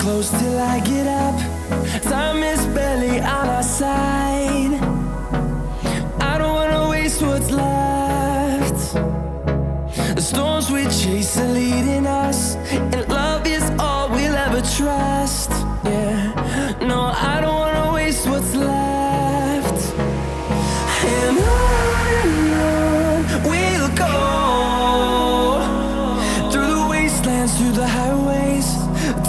close till I get up. Time is barely on our side. I don't wanna waste what's left. The storms we chase are leading us, and love is all we'll ever trust. Yeah, no, I don't wanna waste what's left. And on we'll go, through the wastelands, through the highways,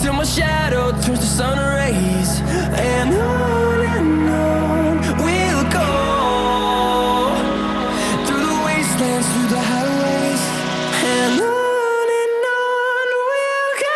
till my shadow turns to sun rays. And on we'll go, through the wastelands, through the highways, and on we'll go.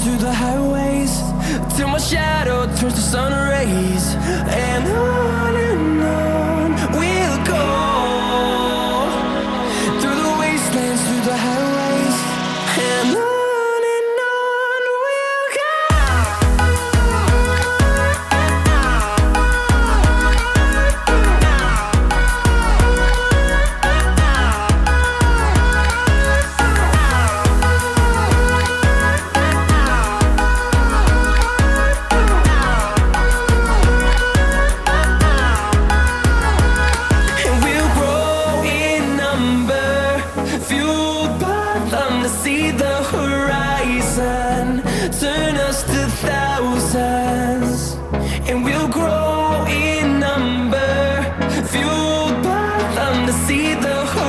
Through the highways, till my shadow turns to sun rays. And on we'll go, through the wastelands, through the highways, and on we'll go. See the horizon, turn us to thousands, and we'll grow in number, fueled by them to see the horizon.